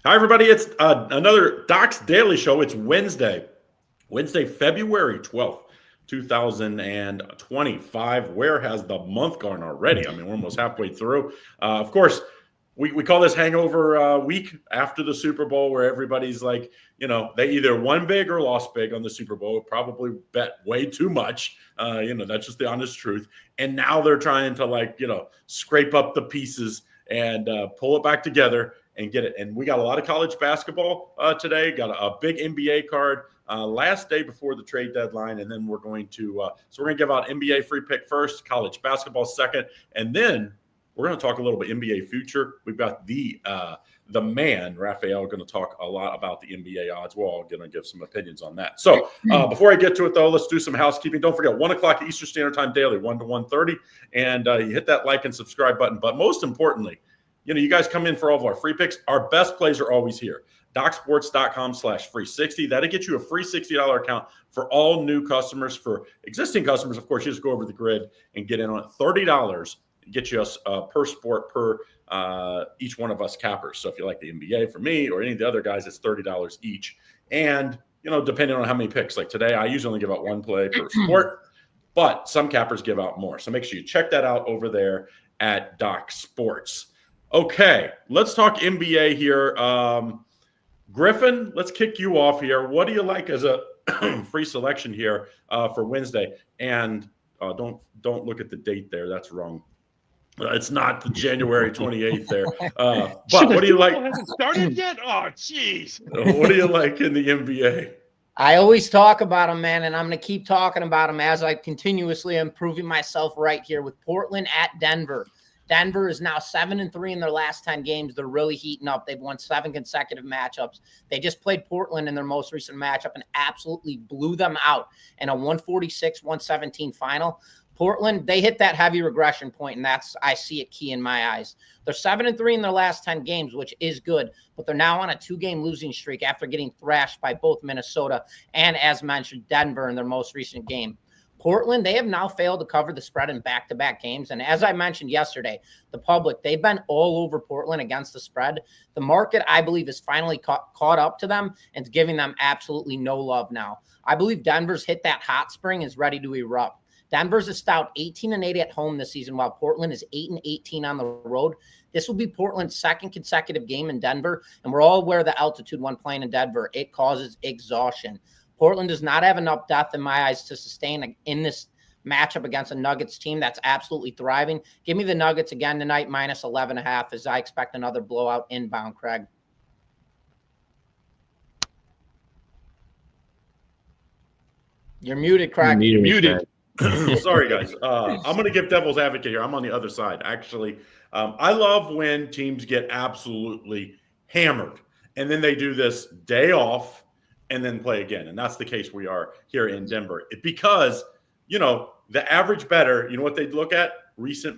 Hi, everybody. It's another Doc's Daily Show. It's Wednesday, February 12th, 2025. Where has the month gone already? I mean, we're almost halfway through. Of course, we call this hangover week after the Super Bowl, where everybody's like, they either won big or lost big on the Super Bowl, probably bet way too much. That's just the honest truth. And now they're trying to scrape up the pieces and pull it back together and get it. And we got a lot of college basketball today. Got a big NBA card last day before the trade deadline, and then we're going to give out NBA free pick first, college basketball second, and then we're going to talk a little bit NBA future. We've got the man Raphael going to talk a lot about the NBA odds. We're all going to give some opinions on that. So before I get to it, though, let's do some housekeeping. Don't forget 1 o'clock Eastern Standard Time daily, 1 to 1:30, and you hit that like and subscribe button. But most importantly, you guys come in for all of our free picks. Our best plays are always here. DocSports.com/free60. That'll get you a free $60 account for all new customers. For existing customers, of course, you just go over the grid and get in on it. $30 get you per sport per each one of us cappers. So if you like the NBA for me or any of the other guys, it's $30 each. And, depending on how many picks, like today, I usually only give out one play per sport, but some cappers give out more. So make sure you check that out over there at Doc Sports. Okay, let's talk NBA here. Griffin, let's kick you off here. What do you like as a free selection here for Wednesday? And don't look at the date there. That's wrong. It's not the January 28th there. But what do you like? Hasn't started yet? Oh, jeez. What do you like in the NBA? I always talk about them, man, and I'm going to keep talking about them as I continuously am proving myself right here with Portland at Denver. Denver is now 7-3 in their last 10 games. They're really heating up. They've won 7 consecutive matchups. They just played Portland in their most recent matchup and absolutely blew them out in a 146-117 final. Portland, they hit that heavy regression point, and I see it key in my eyes. They're 7-3 in their last 10 games, which is good, but they're now on a 2-game losing streak after getting thrashed by both Minnesota and, as mentioned, Denver in their most recent game. Portland, they have now failed to cover the spread in back-to-back games. And as I mentioned yesterday, the public, they've been all over Portland against the spread. The market, I believe, is finally caught up to them and is giving them absolutely no love now. I believe Denver's hit that hot spring, is ready to erupt. Denver's a stout 18-8 at home this season, while Portland is 8-18 on the road. This will be Portland's second consecutive game in Denver, and we're all aware of the altitude when playing in Denver. It causes exhaustion. Portland does not have enough depth in my eyes to sustain in this matchup against a Nuggets team that's absolutely thriving. Give me the Nuggets again tonight, minus 11.5, as I expect another blowout inbound, Craig. You're muted, Craig. You're muted. Sorry, guys. I'm going to give devil's advocate here. I'm on the other side, actually. I love when teams get absolutely hammered, and then they do this day off and then play again. And that's the case we are here in Denver. Because, the average bettor, what they look at? Recent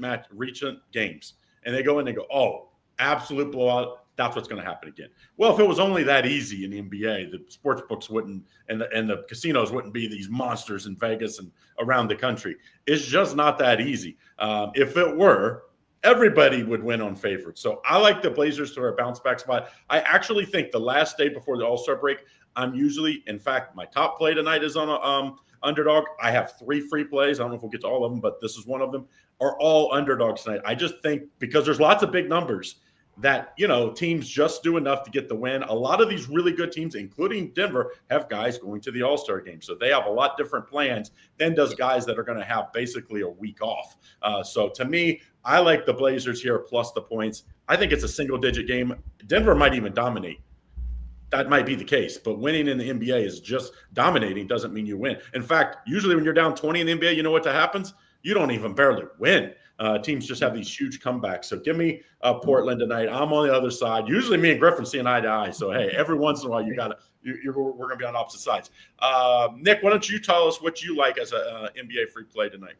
games. And they go in and go, oh, absolute blowout. That's what's going to happen again. Well, if it was only that easy in the NBA, the sports books wouldn't, and the casinos wouldn't be these monsters in Vegas and around the country. It's just not that easy. If it were, everybody would win on favorites. So I like the Blazers to our bounce back spot. I actually think the last day before the All-Star break, in fact, my top play tonight is on a underdog. I have 3 free plays. I don't know if we'll get to all of them, but this is one of them, are all underdogs tonight. I just think because there's lots of big numbers that, teams just do enough to get the win. A lot of these really good teams, including Denver, have guys going to the All-Star game. So they have a lot different plans than does guys that are going to have basically a week off. So to me, I like the Blazers here plus the points. I think it's a single-digit game. Denver might even dominate. That might be the case, but winning in the NBA is just dominating doesn't mean you win. In fact, usually when you're down 20 in the NBA, you know what happens? You don't even barely win. Teams just have these huge comebacks. So give me Portland tonight. I'm on the other side. Usually me and Griffin seeing eye to eye. So, hey, every once in a while we're going to be on opposite sides. Nick, why don't you tell us what you like as a NBA free play tonight?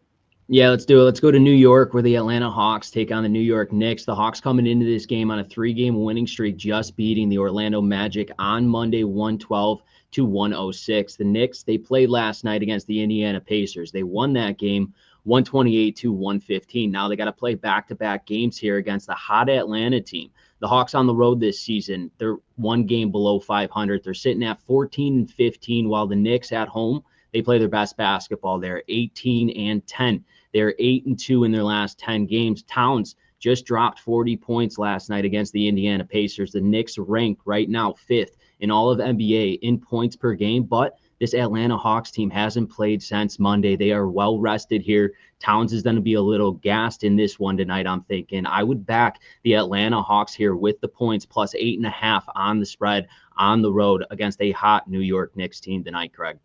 Yeah, let's do it. Let's go to New York, where the Atlanta Hawks take on the New York Knicks. The Hawks coming into this game on a 3-game winning streak, just beating the Orlando Magic on Monday, 112-106. The Knicks, they played last night against the Indiana Pacers. They won that game 128-115. Now they got to play back-to-back games here against the hot Atlanta team. The Hawks on the road this season, they're one game below 500. They're sitting at 14-15, while the Knicks at home, they play their best basketball. They're 18-10. They're 8-2 in their last 10 games. Towns just dropped 40 points last night against the Indiana Pacers. The Knicks rank right now 5th in all of NBA in points per game, but this Atlanta Hawks team hasn't played since Monday. They are well rested here. Towns is going to be a little gassed in this one tonight, I'm thinking. I would back the Atlanta Hawks here with the points plus 8.5 on the spread on the road against a hot New York Knicks team tonight, Craig.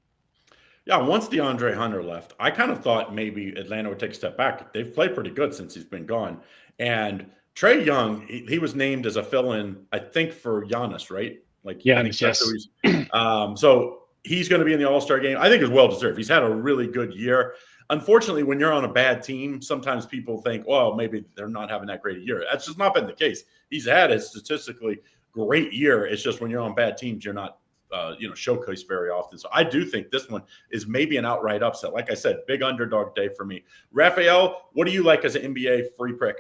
Yeah, once DeAndre Hunter left, I kind of thought maybe Atlanta would take a step back. They've played pretty good since he's been gone. And Trae Young, he was named as a fill-in, I think, for Giannis, right? Like, Giannis, yes. So he's going to be in the All-Star game. I think it's well-deserved. He's had a really good year. Unfortunately, when you're on a bad team, sometimes people think, well, maybe they're not having that great a year. That's just not been the case. He's had a statistically great year. It's just when you're on bad teams, you're not showcased very often. So I do think this one is maybe an outright upset. Like I said, big underdog day for me. Raphael, what do you like as an NBA free pick?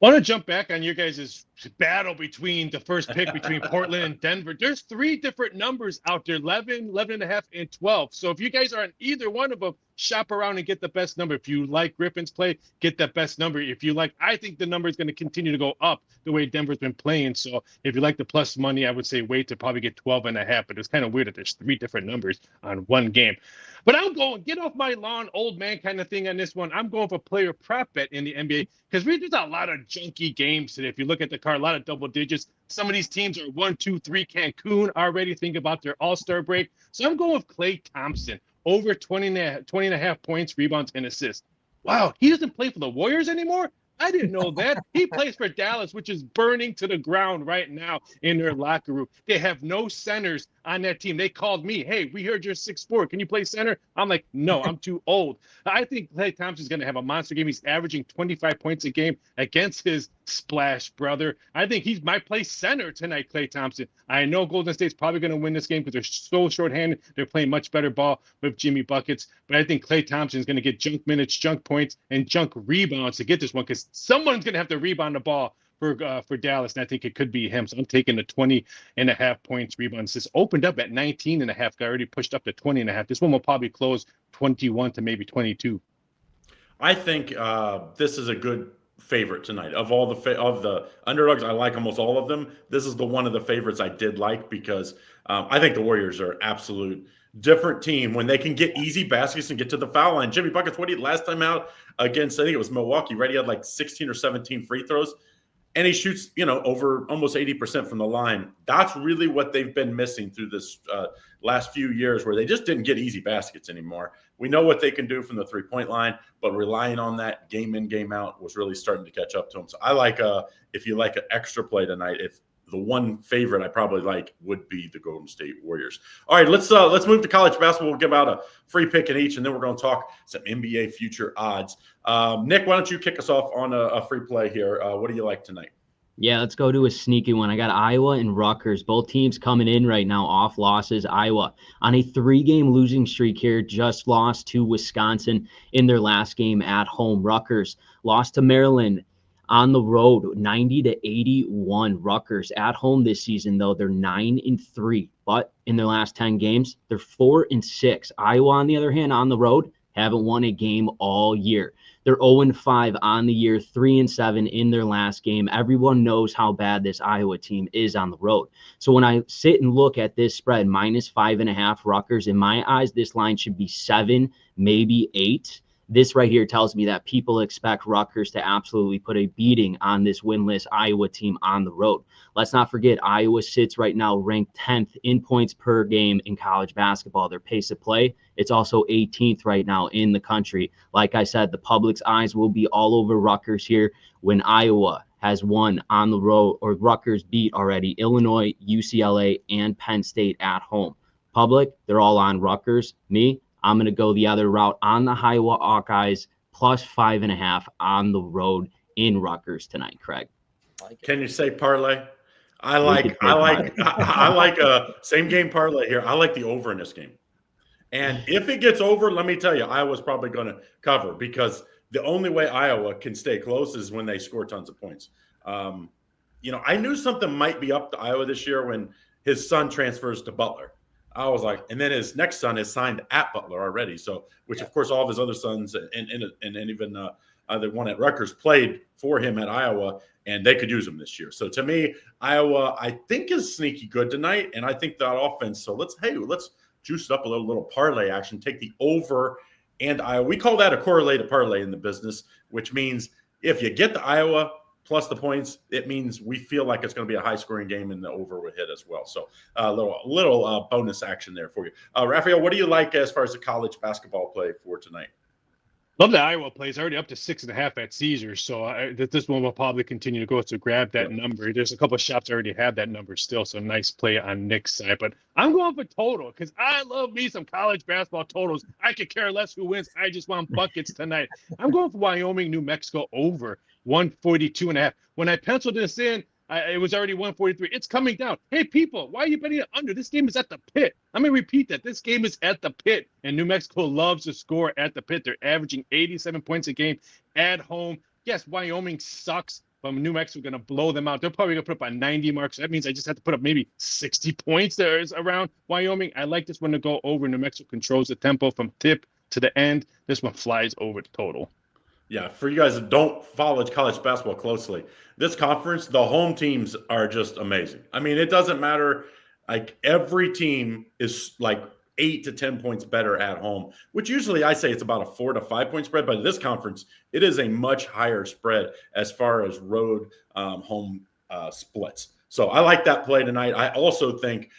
I want to jump back on your guys' battle between the first pick between Portland and Denver. There's 3 different numbers out there, 11, 11.5, and 12. So if you guys are on either one of them, shop around and get the best number. If you like Griffin's play, get that best number. If you like, I think the number is going to continue to go up the way Denver's been playing. So if you like the plus money, I would say wait to probably get 12.5. But it's kind of weird that there's 3 different numbers on one game. But I'm going, get off my lawn, old man kind of thing on this one. I'm going for player prop bet in the NBA because there's a lot of junky games today. If you look at the card, a lot of double digits. Some of these teams are 1, 2, 3 Cancun already. Think about their All-Star break. So I'm going with Klay Thompson. Over 20.5 points, rebounds, and assists. Wow, he doesn't play for the Warriors anymore? I didn't know that. He plays for Dallas, which is burning to the ground right now in their locker room. They have no centers on that team. They called me, hey, we heard you're 6'4". Can you play center? I'm like, no, I'm too old. I think Klay Thompson's going to have a monster game. He's averaging 25 points a game against his splash brother. I think he might play center tonight, Klay Thompson. I know Golden State's probably going to win this game because they're so shorthanded. They're playing much better ball with Jimmy Buckets. But I think Klay Thompson is going to get junk minutes, junk points, and junk rebounds to get this one because someone's going to have to rebound the ball for Dallas, and I think it could be him. So I'm taking the 20.5 points rebounds. This opened up at 19.5. Got already pushed up to 20.5. This one will probably close 21 to maybe 22. I think this is a good favorite tonight. Of all the underdogs, I like almost all of them. This is the one of the favorites I did like because I think the Warriors are absolute different team when they can get easy baskets and get to the foul line. Jimmy Buckets, what he had last time out against, I think it was Milwaukee, right? He had like 16 or 17 free throws. And he shoots, over almost 80% from the line. That's really what they've been missing through this last few years where they just didn't get easy baskets anymore. We know what they can do from the three-point line, but relying on that game in, game out was really starting to catch up to them. So I like if you like an extra play tonight, if the one favorite I probably like would be the Golden State Warriors. All right, let's move to college basketball. We'll give out a free pick in each, and then we're going to talk some NBA future odds. Nick, why don't you kick us off on a free play here? What do you like tonight? Yeah, let's go to a sneaky one. I got Iowa and Rutgers. Both teams coming in right now off losses. Iowa on a 3-game losing streak here, just lost to Wisconsin in their last game at home. Rutgers lost to Maryland on the road, 90-81. Rutgers at home this season, though, they're 9-3. But in their last 10 games, they're 4-6. Iowa, on the other hand, on the road, haven't won a game all year. They're 0-5 on the year, 3-7 in their last game. Everyone knows how bad this Iowa team is on the road. So when I sit and look at this spread, -5.5 Rutgers, in my eyes, this line should be 7, maybe 8. This right here tells me that people expect Rutgers to absolutely put a beating on this winless Iowa team on the road. Let's not forget, Iowa sits right now ranked 10th in points per game in college basketball. Their pace of play, it's also 18th right now in the country. Like I said, the public's eyes will be all over Rutgers here when Iowa has won on the road, or Rutgers beat already Illinois, UCLA, and Penn State at home. Public, they're all on Rutgers. Me, I'm going to go the other route on the Iowa Hawkeyes, +5.5 on the road in Rutgers tonight, Craig. Can you say parlay? I like a same game parlay here. I like the over in this game. And if it gets over, let me tell you, Iowa's probably going to cover because the only way Iowa can stay close is when they score tons of points. I knew something might be up to Iowa this year when his son transfers to Butler. I was like, and then his next son is signed at Butler already. So, which of course, all of his other sons and even the one at Rutgers played for him at Iowa, and they could use him this year. So to me, Iowa, I think is sneaky good tonight, and I think that offense. So let's juice up a little parlay action. Take the over and Iowa. We call that a correlated parlay in the business, which means if you get the Iowa plus the points, it means we feel like it's going to be a high-scoring game, and the over will hit as well. So a little bonus action there for you. Raphael, what do you like as far as the college basketball play for tonight? Love the Iowa plays already up to 6.5 at Caesars, so this one will probably continue to go. So grab that number. There's a couple of shops already have that number still, so nice play on Nick's side. But I'm going for total because I love me some college basketball totals. I could care less who wins. I just want buckets tonight. I'm going for Wyoming, New Mexico over 142.5. When I penciled this in, it was already 143. It's coming down. Hey, people, why are you betting it under? This game is at the Pit. Let me repeat that. This game is at the Pit, and New Mexico loves to score at the Pit. They're averaging 87 points a game at home. Yes, Wyoming sucks, but New Mexico going to blow them out. They're probably going to put up a 90 mark, so that means I just have to put up maybe 60 points there is around Wyoming. I like this one to go over. New Mexico controls the tempo from tip to the end. This one flies over the total. Yeah, for you guys that don't follow college basketball closely, this conference, the home teams are just amazing. I mean, it doesn't matter. Like every team is like 8 to 10 points better at home, which usually I say it's about a 4 to 5 point spread. But in this conference, it is a much higher spread as far as road home splits. So I like that play tonight. I also think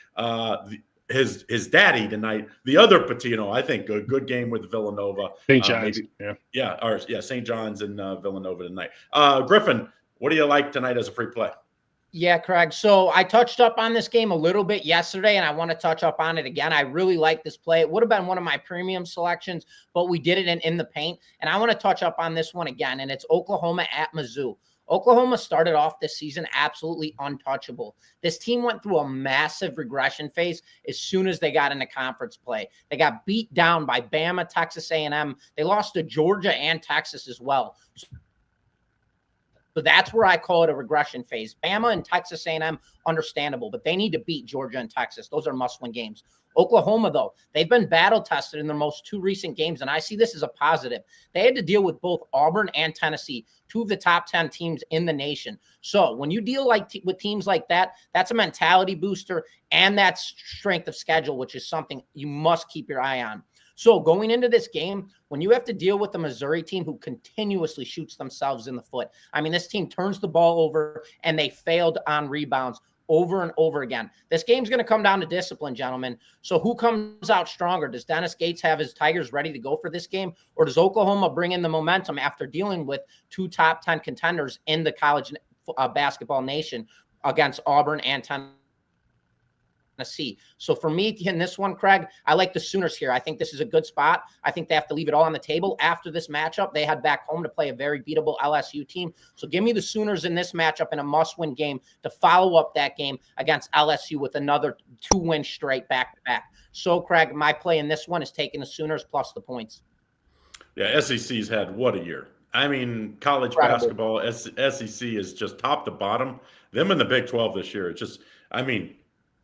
his daddy tonight, the other Patino, I think a good game with Villanova. St. John's. St. John's and Villanova tonight. Griffin, what do you like tonight as a free play? Yeah, Craig. So I touched up on this game a little bit yesterday, and I want to touch up on it again. I really like this play. It would have been one of my premium selections, but we did it in the paint. And I want to touch up on this one again, and it's Oklahoma at Mizzou. Oklahoma started off this season absolutely untouchable. This team went through a massive regression phase as soon as they got into conference play. They got beat down by Bama, Texas A&M. They lost to Georgia and Texas as well. So that's where I call it a regression phase. Bama and Texas A&M, understandable, but they need to beat Georgia and Texas. Those are must-win games. Oklahoma, though, they've been battle-tested in their most 2 recent games, and I see this as a positive. They had to deal with both Auburn and Tennessee, 2 of the top 10 teams in the nation. So when you deal with teams like that, that's a mentality booster, and that's strength of schedule, which is something you must keep your eye on. So going into this game, when you have to deal with the Missouri team who continuously shoots themselves in the foot, I mean, this team turns the ball over, and they failed on rebounds over and over again. This game's going to come down to discipline, gentlemen. So who comes out stronger? Does Dennis Gates have his Tigers ready to go for this game? Or does Oklahoma bring in the momentum after dealing with 2 top 10 contenders in the college basketball nation against Auburn and Tennessee? So for me in this one, Craig, I like the Sooners here. I think this is a good spot. I think they have to leave it all on the table. After this matchup, they head back home to play a very beatable LSU team. So give me the Sooners in this matchup in a must-win game to follow up that game against LSU with another 2 wins straight back-to-back. So, Craig, my play in this one is taking the Sooners plus the points. Yeah, SEC's had what a year. I mean, college basketball, SEC is just top to bottom. Them in the Big 12 this year, it's just, I mean,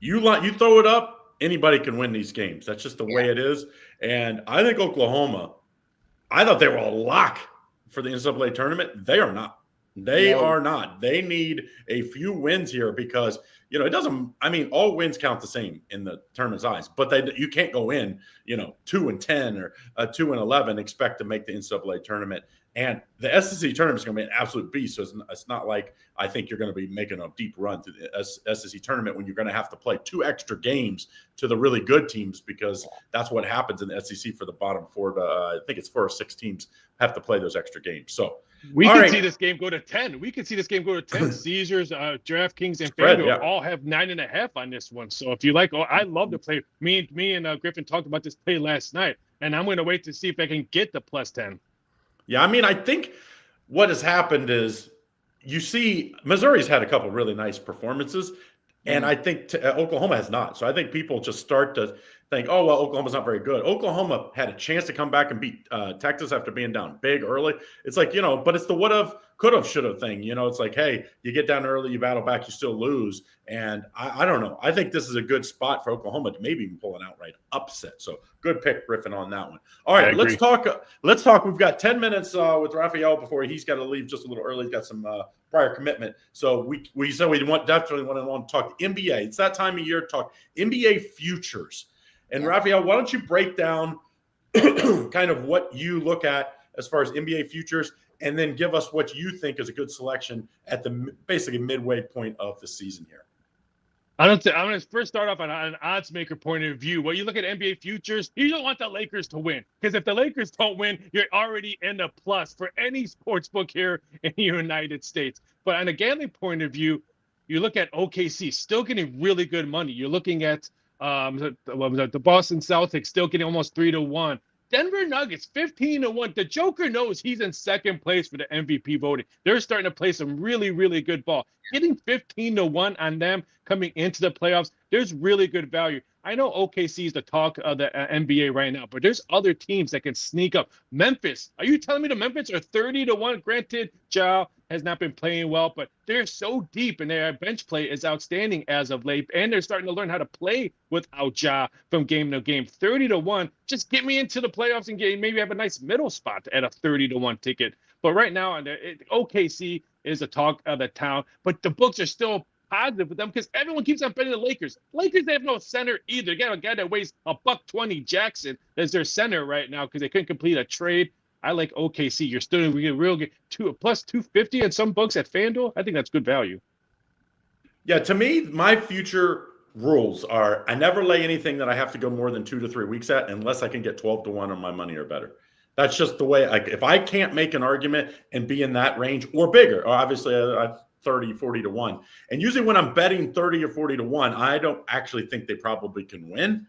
you throw it up, anybody can win these games. That's just the way it is. And I think Oklahoma, I thought they were a lock for the NCAA tournament. They are not. They are not. They need a few wins here because, it doesn't – I mean, all wins count the same in the tournament's eyes. But you can't go in, 2-10 or 2-11, expect to make the NCAA tournament. And the SEC tournament is going to be an absolute beast. So it's not like I think you're going to be making a deep run to the SEC tournament when you're going to have to play 2 extra games to the really good teams because that's what happens in the SEC for the bottom 4 to I think it's 4 or 6 teams have to play those extra games. So we could see this game go to 10. We could see this game go to 10. Caesars, DraftKings, and FanDuel all have 9.5 on this one. So if you like, I love to play. Me and Griffin talked about this play last night, and I'm going to wait to see if I can get the plus 10. Yeah, I mean, I think what has happened is you see Missouri's had a couple of really nice performances, and I think Oklahoma has not. So I think people just start to think, oh, well, Oklahoma's not very good. Oklahoma had a chance to come back and beat Texas after being down big early. It's like, but it's the would have, could have, should have thing. It's like, hey, you get down early, you battle back, you still lose. And I don't know. I think this is a good spot for Oklahoma to maybe even pull an outright upset. So good pick, Griffin, on that one. All right, let's talk. We've got 10 minutes with Raphael before he's got to leave just a little early. He's got some prior commitment. So we said we definitely want to talk NBA. It's that time of year to talk NBA futures. And Raphael, why don't you break down kind of what you look at as far as NBA futures, and then give us what you think is a good selection at the basically midway point of the season here. I'm going to first start off on an odds maker point of view. When you look at NBA futures, you don't want the Lakers to win, because if the Lakers don't win, you're already in the plus for any sports book here in the United States. But on a gambling point of view, you look at OKC still getting really good money. You're looking at the Boston Celtics still getting almost 3-1. Denver Nuggets 15-1. The Joker knows he's in second place for the MVP voting. They're starting to play some really, really good ball. Getting 15-1 on them coming into the playoffs, there's really good value. I know OKC is the talk of the NBA right now, but there's other teams that can sneak up. Memphis, are you telling me the Memphis are 30-1? Granted, Ja has not been playing well, but they're so deep and their bench play is outstanding as of late, and they're starting to learn how to play without Ja from game to game. 30-1, just get me into the playoffs and maybe have a nice middle spot at a 30-1 ticket. But right now, OKC is the talk of the town, but the books are still positive with them because everyone keeps on betting the Lakers. Lakers, they have no center either. They got a guy that weighs $120, Jackson, as their center right now because they couldn't complete a trade. I like OKC. You're still we get real good plus 250 in some books at FanDuel. I think that's good value. Yeah, to me, my future rules are I never lay anything that I have to go more than 2 to 3 weeks at unless I can get 12-1 on my money or better. That's just the way. If I can't make an argument and be in that range or bigger, or obviously I 30, 40-1. And usually when I'm betting 30 or 40-1, I don't actually think they probably can win.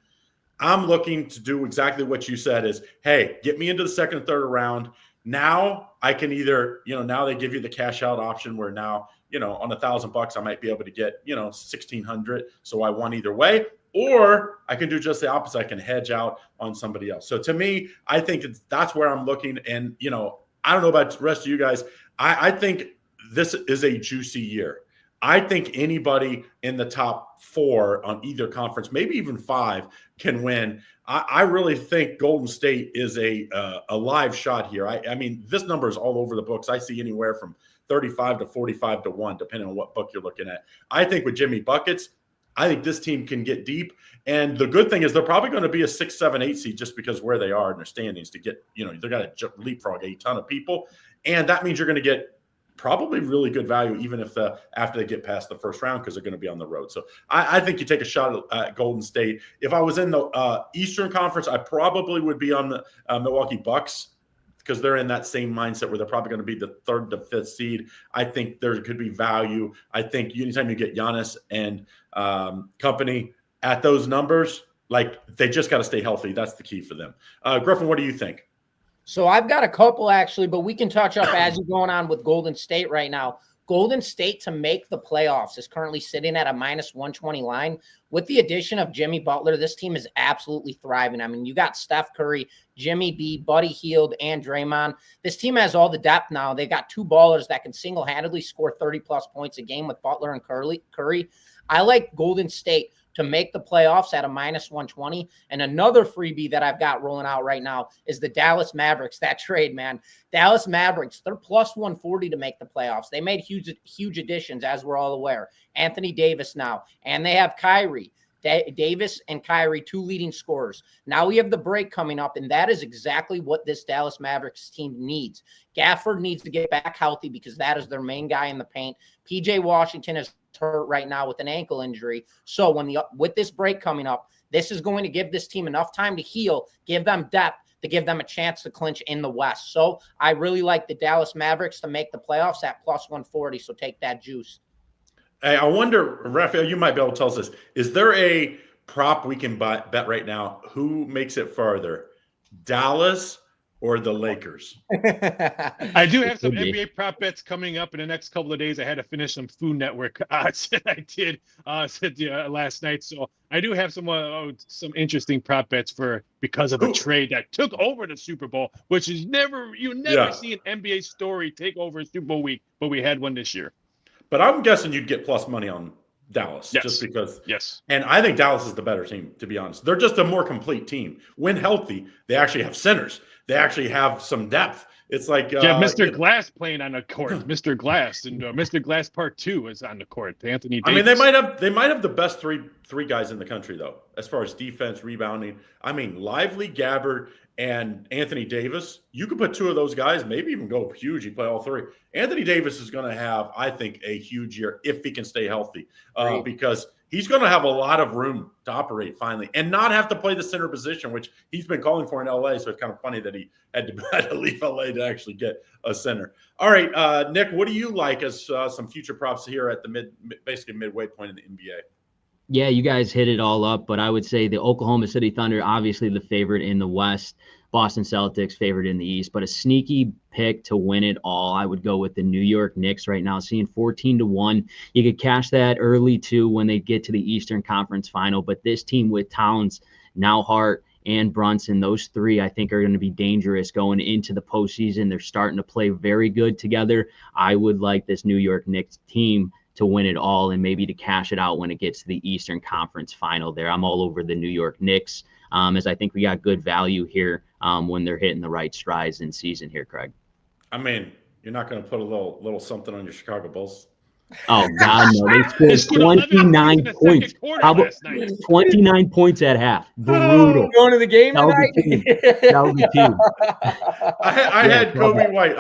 I'm looking to do exactly what you said is, hey, get me into the second and third round. Now I can either, now they give you the cash out option where now, on $1,000 I might be able to get, 1,600. So I won either way. Or I can do just the opposite. I can hedge out on somebody else. So to me, I think that's where I'm looking. And, I don't know about the rest of you guys. I think this is a juicy year. I think anybody in the top 4 on either conference, maybe even 5, can win. I really think Golden State is a live shot here. I mean, this number is all over the books. I see anywhere from 35 to 45-1, depending on what book you're looking at. I think with Jimmy Buckets, I think this team can get deep. And the good thing is they're probably going to be a 6, 7, 8 seed just because where they are in their standings to get, they're going to leapfrog a ton of people. And that means you're going to get probably really good value even if after they get past the first round because they're going to be on the road. So I think you take a shot at Golden State. If I was in the Eastern Conference, I probably would be on the Milwaukee Bucks because they're in that same mindset where they're probably going to be the 3rd to 5th seed. I think there could be value. I think anytime you get Giannis and company at those numbers, like they just got to stay healthy. That's the key for them. Griffin, what do you think? So I've got a couple actually, but we can touch up as you're going on with Golden State right now. Golden State to make the playoffs is currently sitting at a -120 line. With the addition of Jimmy Butler, this team is absolutely thriving. I mean, you got Steph Curry, Jimmy B, Buddy Hield, and Draymond. This team has all the depth now. They got 2 ballers that can single-handedly score 30-plus points a game with Butler and Curry. I like Golden State to make the playoffs at a -120. And another freebie that I've got rolling out right now is the Dallas Mavericks, that trade, man. Dallas Mavericks, they're +140 to make the playoffs. They made huge additions, as we're all aware. Anthony Davis now, and they have Kyrie. Davis and Kyrie, 2 leading scorers. Now we have the break coming up, and that is exactly what this Dallas Mavericks team needs. Gafford needs to get back healthy because that is their main guy in the paint. PJ Washington is hurt right now with an ankle injury. So with this break coming up, this is going to give this team enough time to heal, give them depth, to give them a chance to clinch in the West. So I really like the Dallas Mavericks to make the playoffs at +140. So take that juice. Hey, I wonder, Raphael, you might be able to tell us this. Is there a prop we can bet right now? Who makes it farther, Dallas or the Lakers? I do have some Could be. NBA prop bets coming up in the next couple of days. I had to finish some Food Network odds that I did last night, so I do have some interesting prop bets because of a trade that took over the Super Bowl, which is never see an NBA story take over a Super Bowl week, but we had one this year. But I'm guessing you'd get plus money on Dallas, Yes. just because. Yes. And I think Dallas is the better team, to be honest. They're just a more complete team. When healthy, they actually have centers. They actually have some depth. It's like Mr. Glass playing on the court. Mr. Glass and Mr. Glass Part 2 is on the court. Anthony Davis. I mean, they might have the best three guys in the country, though, as far as defense, rebounding. I mean, Lively, Gabbard, and Anthony Davis. You could put two of those guys, maybe even go huge. You play all three. Anthony Davis is going to have, I think, a huge year if he can stay healthy, because he's going to have a lot of room to operate finally and not have to play the center position, which he's been calling for in LA. So it's kind of funny that he had to leave LA to actually get a center. All right, Nick, what do you like as some future props here at the basically midway point in the NBA? Yeah, you guys hit it all up, but I would say the Oklahoma City Thunder, obviously the favorite in the West, Boston Celtics favored in the East, but a sneaky pick to win it all. I would go with the New York Knicks right now, seeing 14-1. You could cash that early too when they get to the Eastern Conference Final, but this team with Towns, now Hart, and Brunson, those three I think are going to be dangerous going into the postseason. They're starting to play very good together. I would like this New York Knicks team to win it all and maybe to cash it out when it gets to the Eastern Conference Final there. I'm all over the New York Knicks, as I think we got good value here when they're hitting the right strides in season here, Craig. I mean, you're not going to put a little something on your Chicago Bulls? Oh, God, no. They scored 29 points. How about 29 points at half? Brutal. Going to the game tonight? That would be team. I had Kobe White.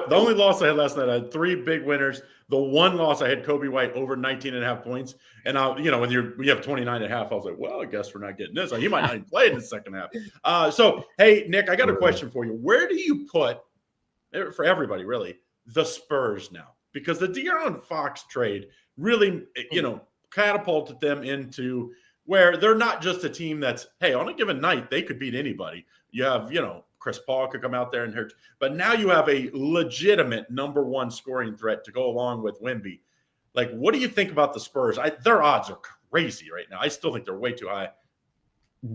The only loss I had last night, I had three big winners. The one loss I had Kobe White over 19.5 points. And when you have 29.5, I was like, well, I guess we're not getting this. He might not even play in the second half. So, hey, Nick, I got a question for you. Where do you put, for everybody really, the Spurs now? Because the De'Aaron Fox trade really, catapulted them into where they're not just a team that's, hey, on a given night, they could beat anybody. You have, Chris Paul could come out there and hurt. But now you have a legitimate number one scoring threat to go along with Wemby. Like, what do you think about the Spurs? Their odds are crazy right now. I still think they're way too high.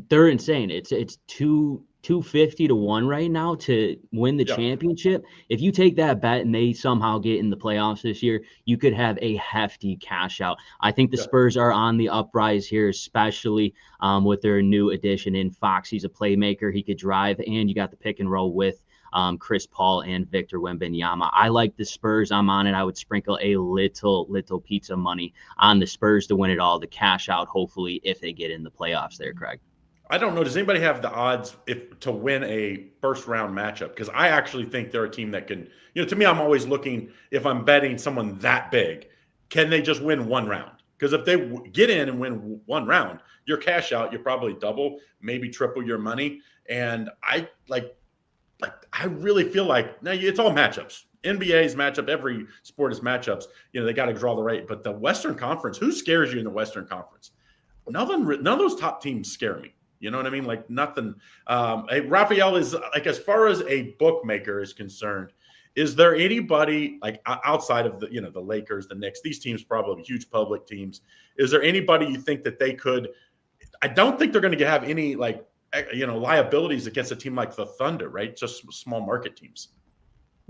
They're insane. It's 250-1 right now to win the championship. If you take that bet and they somehow get in the playoffs this year, you could have a hefty cash out. I think the Spurs are on the uprise here, especially with their new addition in Fox. He's a playmaker. He could drive, and you got the pick and roll with Chris Paul and Victor Wembanyama. I like the Spurs. I'm on it. I would sprinkle a little pizza money on the Spurs to win it all, to cash out, hopefully, if they get in the playoffs there, Craig. I don't know. Does anybody have the odds to win a first-round matchup? Because I actually think they're a team that can – to me, I'm always looking, if I'm betting someone that big, can they just win one round? Because if they get in and win one round, your cash out, you probably double, maybe triple your money. And I really feel like – now, it's all matchups. NBA's matchup, every sport is matchups. They got to draw the right. But the Western Conference, who scares you in the Western Conference? None of those top teams scare me. You know what I mean? Like nothing. Raphael is like, as far as a bookmaker is concerned, is there anybody like outside of the Lakers, the Knicks, these teams probably huge public teams? Is there anybody you think that they could? I don't think they're going to have any liabilities against a team like the Thunder, right? Just small market teams.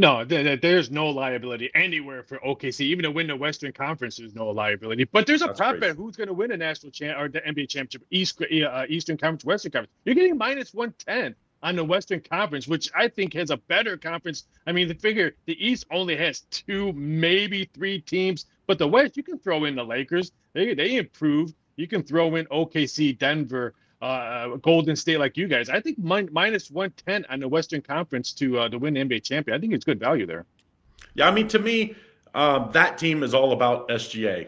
No, there's no liability anywhere for OKC. Even to win the Western Conference, there's no liability. But there's a prop bet who's going to win a national or the NBA championship, Eastern Conference, Western Conference. You're getting minus 110 on the Western Conference, which I think has a better conference. I mean, the East only has 2, maybe 3 teams, but the West, you can throw in the Lakers. They improve. You can throw in OKC, Denver, Golden State, like you guys. I think minus 110 on the Western Conference to win the NBA champion. I think it's good value there. Yeah, I mean, to me, that team is all about SGA.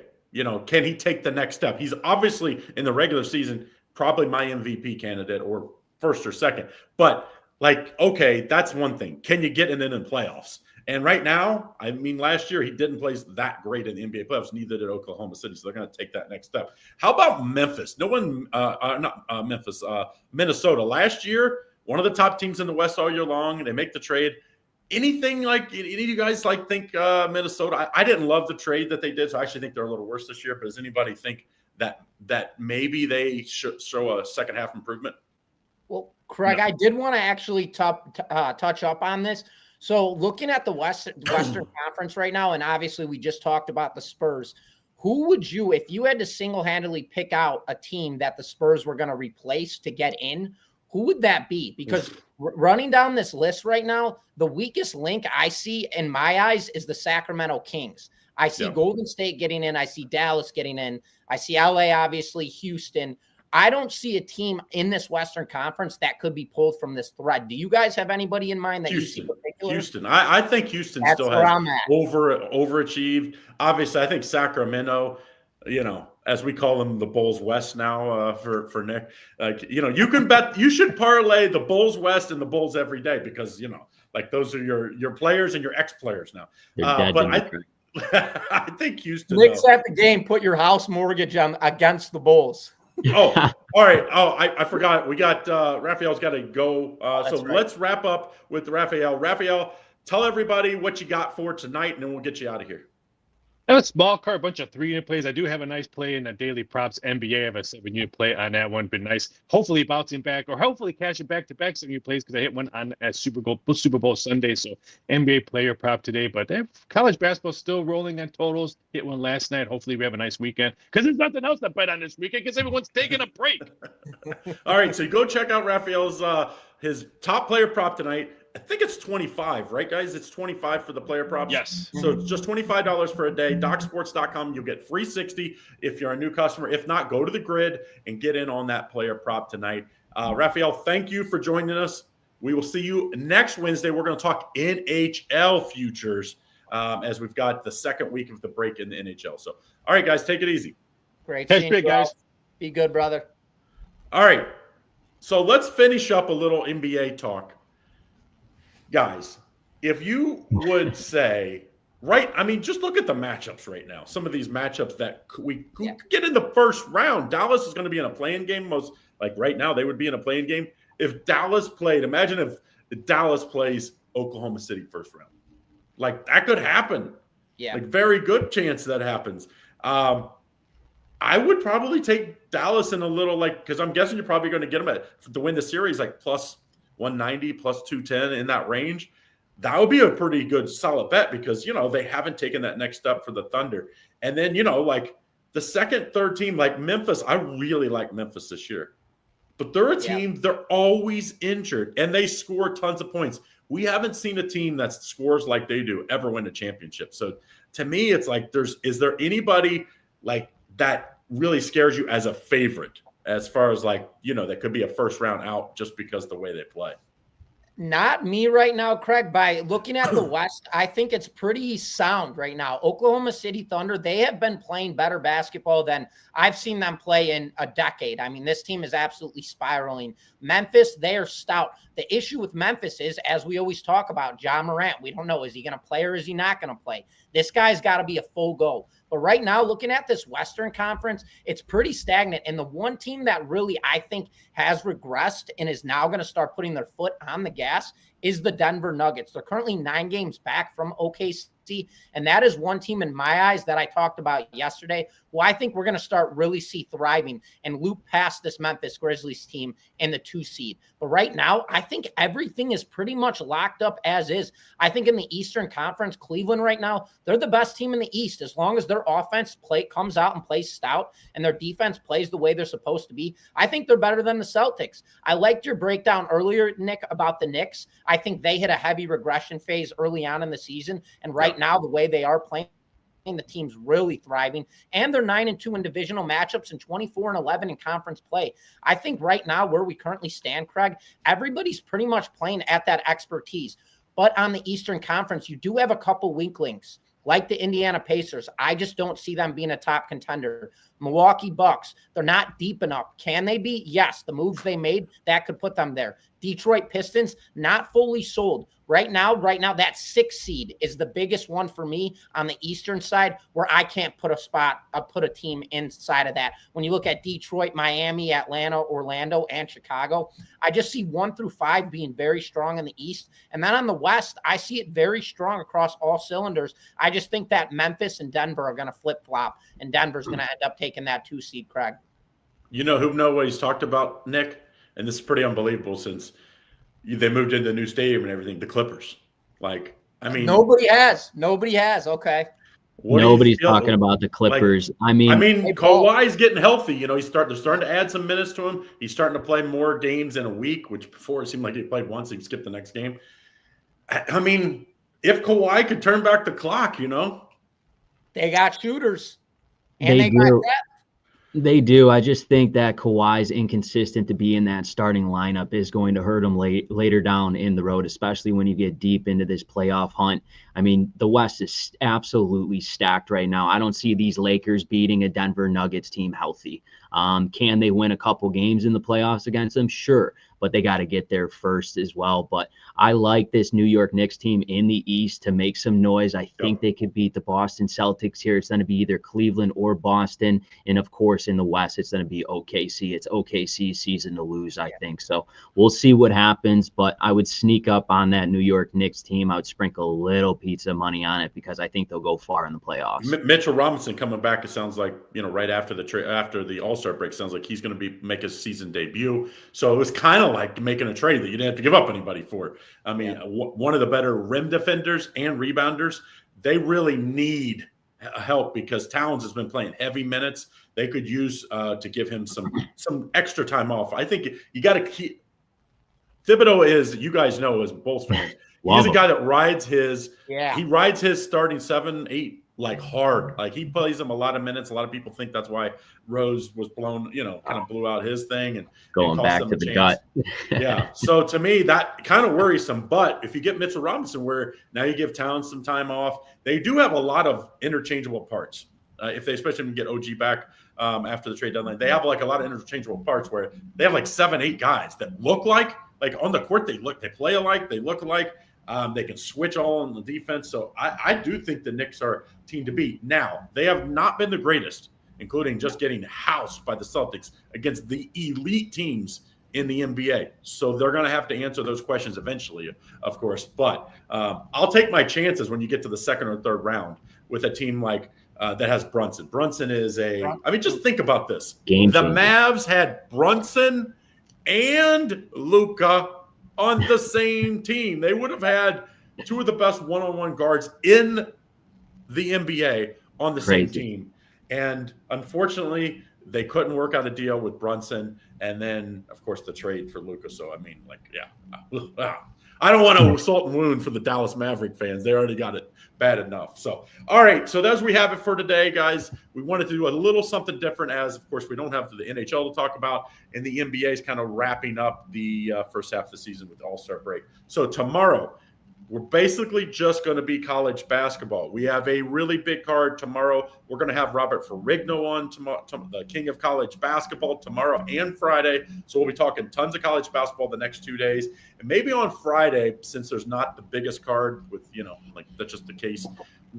Can he take the next step? He's obviously in the regular season probably my MVP candidate, or first or second. But okay, that's one thing. Can you get in the playoffs? And right now, I mean, last year he didn't play that great in the NBA playoffs. Neither did Oklahoma City. So they're going to take that next step. How about Memphis? Minnesota. Last year, one of the top teams in the West all year long, and they make the trade. Anything like any of you guys like think Minnesota? I didn't love the trade that they did, so I actually think they're a little worse this year. But does anybody think that maybe they should show a second half improvement? Well, Craig, no. I did want to actually touch up on this. So looking at the Western Conference right now, and obviously we just talked about the Spurs. Who would you, if you had to single-handedly pick out a team that the Spurs were going to replace to get in, who would that be? Because running down this list right now, the weakest link I see in my eyes is the Sacramento Kings. I see Golden State getting in. I see Dallas getting in. I see LA, obviously, Houston. I don't see a team in this Western Conference that could be pulled from this thread. Do you guys have anybody in mind that Houston, you see particular? Houston. I think Houston still has overachieved. Obviously, I think Sacramento, as we call them, the Bulls West now for Nick. You can bet, you should parlay the Bulls West and the Bulls every day because, those are your players and your ex-players now. But I think Houston. Nick's at the game. Put your house mortgage on against the Bulls. All right. I forgot. We got Raphael's got to go. Let's wrap up with Raphael. Raphael, tell everybody what you got for tonight, and then we'll get you out of here. I have a small card, a bunch of 3-unit plays. I do have a nice play in the daily props NBA. I have a 7-unit play on that one. Been nice. Hopefully bouncing back, or hopefully cashing back-to-back 7-unit plays because I hit one on a Super Bowl Sunday. So NBA player prop today. But college basketball still rolling on totals. Hit one last night. Hopefully we have a nice weekend because there's nothing else to bet on this weekend because everyone's taking a break. All right, so go check out Raphael's his top player prop tonight. I think it's 25, right, guys? It's 25 for the player props. Yes. So it's just $25 for a day. DocSports.com. You'll get free 60 if you're a new customer. If not, go to the grid and get in on that player prop tonight. Raphael, thank you for joining us. We will see you next Wednesday. We're going to talk NHL futures as we've got the second week of the break in the NHL. So, all right, guys, take it easy. Great. Thanks, big guys. Be good, brother. All right. So let's finish up a little NBA talk. Guys, if you would say, just look at the matchups right now. Some of these matchups that we could get in the first round. Dallas is going to be in a play-in game. Right now, they would be in a play-in game. If Dallas played, imagine if Dallas plays Oklahoma City first round. That could happen. Yeah. Very good chance that happens. I would probably take Dallas in a little, because I'm guessing you're probably going to get them to win the series, plus 190, plus 210 in that range. That would be a pretty good solid bet because, they haven't taken that next step for the Thunder. And then, the second, third team, Memphis, I really like Memphis this year. But they're a team, they're always injured, and they score tons of points. We haven't seen a team that scores like they do ever win a championship. So to me, it's is there anybody that really scares you as a favorite? As far as that could be a first round out just because the way they play. Not me right now, Craig. By looking at the West, I think it's pretty sound right now. Oklahoma City Thunder, they have been playing better basketball than I've seen them play in a decade. I mean, this team is absolutely spiraling. Memphis, they are stout. The issue with Memphis is, as we always talk about, Ja Morant. We don't know, is he going to play or is he not going to play? This guy's got to be a full go. But right now, looking at this Western Conference, it's pretty stagnant. And the one team that really, I think, has regressed and is now going to start putting their foot on the gas is the Denver Nuggets. They're currently 9 games back from OKC. And that is one team in my eyes that I talked about yesterday, who I think we're going to start really see thriving and loop past this Memphis Grizzlies team in the 2 seed. But right now, I think everything is pretty much locked up as is. I think in the Eastern Conference, Cleveland right now, they're the best team in the East. As long as their offense comes out and plays stout and their defense plays the way they're supposed to be, I think they're better than the Celtics. I liked your breakdown earlier, Nick, about the Knicks. I think they hit a heavy regression phase early on in the season. And right now, the way they are playing, the team's really thriving, and they're 9-2 in divisional matchups and 24-11 in conference play. I think right now where we currently stand, Craig, everybody's pretty much playing at that expertise. But on the Eastern Conference, you do have a couple weaklings, like the Indiana Pacers. I just don't see them being a top contender. Milwaukee Bucks, they're not deep enough. Can they be? Yes. The moves they made, that could put them there. Detroit Pistons, not fully sold. Right now, that 6 seed is the biggest one for me on the Eastern side, where I can't put a team inside of that. When you look at Detroit, Miami, Atlanta, Orlando, and Chicago, I just see 1 through 5 being very strong in the East. And then on the West, I see it very strong across all cylinders. I just think that Memphis and Denver are going to flip-flop, and Denver's going to end up taking that 2 seed, Craig. You know who nobody's talked about, Nick? And this is pretty unbelievable since they moved into the new stadium and everything, the Clippers. Like, I mean, nobody has. Okay. Nobody's talking about the Clippers. Like, I mean, Kawhi's getting healthy. You know, they're starting to add some minutes to him. He's starting to play more games in a week, which before it seemed like he played once, he'd skip the next game. I mean, if Kawhi could turn back the clock, you know, they got shooters, and they got depth. They do. I just think that Kawhi's inconsistent to be in that starting lineup is going to hurt him later down in the road, especially when you get deep into this playoff hunt. I mean, the West is absolutely stacked right now. I don't see these Lakers beating a Denver Nuggets team healthy. Can they win a couple games in the playoffs against them? Sure, but they got to get there first as well. But I like this New York Knicks team in the East to make some noise. I think they could beat the Boston Celtics here. It's going to be either Cleveland or Boston. And, of course, in the West, it's going to be OKC. It's OKC's season to lose, I think. So we'll see what happens. But I would sneak up on that New York Knicks team. I would sprinkle a little pizza money on it because I think they'll go far in the playoffs. Mitchell Robinson coming back, it sounds like, you know, right after the All-Star break, sounds like he's going to make his season debut. So it was kind of like making a trade that you didn't have to give up anybody for. I mean, one of the better rim defenders and rebounders. They really need help because Towns has been playing heavy minutes. They could use to give him some extra time off. I think you got to keep Thibodeau is, you guys know as Bulls fans, he's a guy that rides his starting 7, 8 like hard. Like he plays them a lot of minutes. A lot of people think that's why Rose was blown, you know, kind of blew out his thing and going back to the gut. Yeah. So to me, that kind of worrisome. But if you get Mitchell Robinson, where now you give Towns some time off, they do have a lot of interchangeable parts. If they especially get OG back after the trade deadline, they have like a lot of interchangeable parts where they have like 7, 8 guys that look like on the court, they play alike, they look alike. They can switch all on the defense. So I do think the Knicks are a team to beat. Now, they have not been the greatest, including just getting housed by the Celtics against the elite teams in the NBA. So they're going to have to answer those questions eventually, of course. But I'll take my chances when you get to the second or third round with a team like that has Brunson. Brunson is just think about this. The Mavs had Brunson and Luka on the same team. They would have had 2 of the best one-on-one guards in the NBA on the same team. And unfortunately, they couldn't work out a deal with Brunson. And then, of course, the trade for Luka. So, I mean, I don't want to assault and wound for the Dallas Maverick fans. They already got it bad enough. So, all right. So that's we have it for today, guys. We wanted to do a little something different as, of course, we don't have the NHL to talk about. And the NBA is kind of wrapping up the first half of the season with the All-Star break. So tomorrow, we're basically just going to be college basketball. We have a really big card tomorrow. We're going to have Robert Ferrigno on tomorrow, the king of college basketball, tomorrow and Friday. So we'll be talking tons of college basketball the next 2 days. And maybe on Friday, since there's not the biggest card with, that's just the case,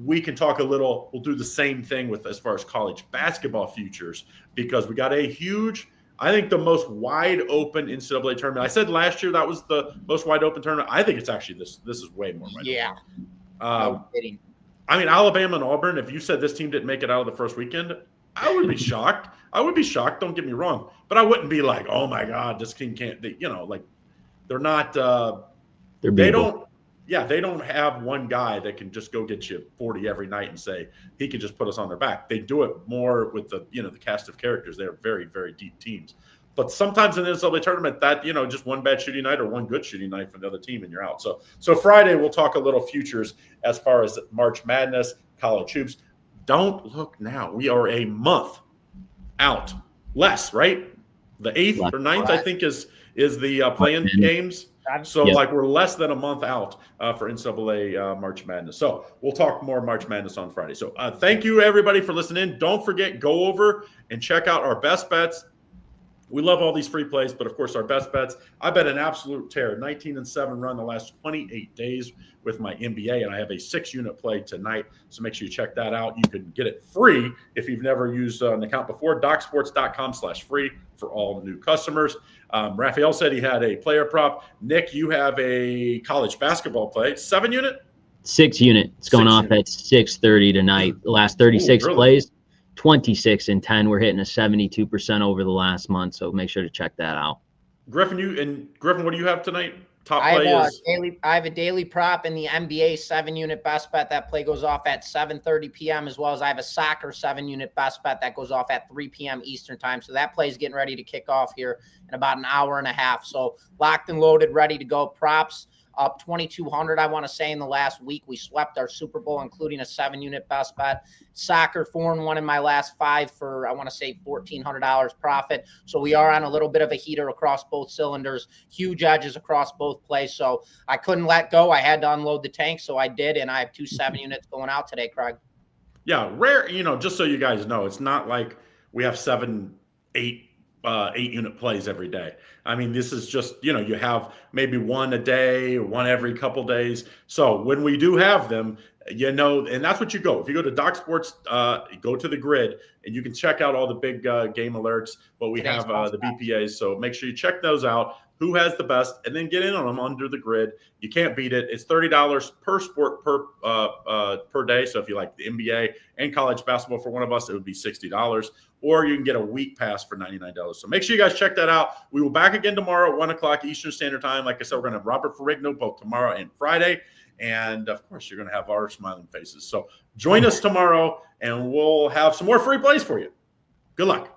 we can talk a little. We'll do the same thing with as far as college basketball futures because we got a huge – I think the most wide open NCAA tournament. I said last year that was the most wide open tournament. I think it's actually this is way more wide open. No kidding. I mean, Alabama and Auburn, if you said this team didn't make it out of the first weekend, I would be shocked. Don't get me wrong. But I wouldn't be like, oh, my God, this team can't. They're not they don't have one guy that can just go get you 40 every night and say he can just put us on their back. They do it more with the cast of characters. They're very, very deep teams. But sometimes in the NCAA tournament, that just one bad shooting night or one good shooting night from the other team and you're out. So Friday we'll talk a little futures as far as March Madness, college hoops. Don't look now. We are a month out. Less, right? The 8th or 9th, I think, is the play-in games. So, we're less than a month out for NCAA March Madness. So, we'll talk more March Madness on Friday. So, thank you, everybody, for listening. Don't forget, go over and check out our best bets. We love all these free plays, but of course, our best bets. I bet an absolute tear, 19-7 run the last 28 days with my NBA, and I have a 6-unit play tonight. So make sure you check that out. You can get it free if you've never used an account before. DocSports.com/free for all new customers. Raphael said he had a player prop. Nick, you have a college basketball play, 7-unit? 6-unit. It's going off at 6:30 tonight. The last 36 really? plays, 26-10. We're hitting a 72% over the last month, so make sure to check that out. Griffin, what do you have tonight? Top I play have, is I have a daily prop in the NBA 7-unit best bet. That play goes off at 7:30 p.m. as well as I have a soccer 7-unit best bet that goes off at 3 p.m. Eastern time. So that play is getting ready to kick off here in about an hour and a half. So locked and loaded, ready to go. Props up 2,200. I want to say in the last week we swept our Super Bowl, including a 7-unit best bet. Soccer 4-1 in my last 5 for, I want to say, $1,400 profit. So we are on a little bit of a heater across both cylinders, huge edges across both plays. So I couldn't let go. I had to unload the tank. So I did. And I have 2 7-units going out today, Craig. Yeah, rare, just so you guys know, it's not like we have 7, 8-unit plays every day. I mean, this is just, you have maybe one a day or one every couple days. So when we do have them, and that's what you go. If you go to Doc Sports, go to the grid, and you can check out all the big game alerts. But we have the BPAs, so make sure you check those out. Who has the best, and then get in on them under the grid. You can't beat it. It's $30 per sport per day. So if you like the NBA and college basketball for one of us, it would be $60. Or you can get a week pass for $99. So make sure you guys check that out. We will back again tomorrow at 1 o'clock Eastern Standard Time. Like I said, we're going to have Robert Ferrigno both tomorrow and Friday. And, of course, you're going to have our smiling faces. So join us tomorrow, and we'll have some more free plays for you. Good luck.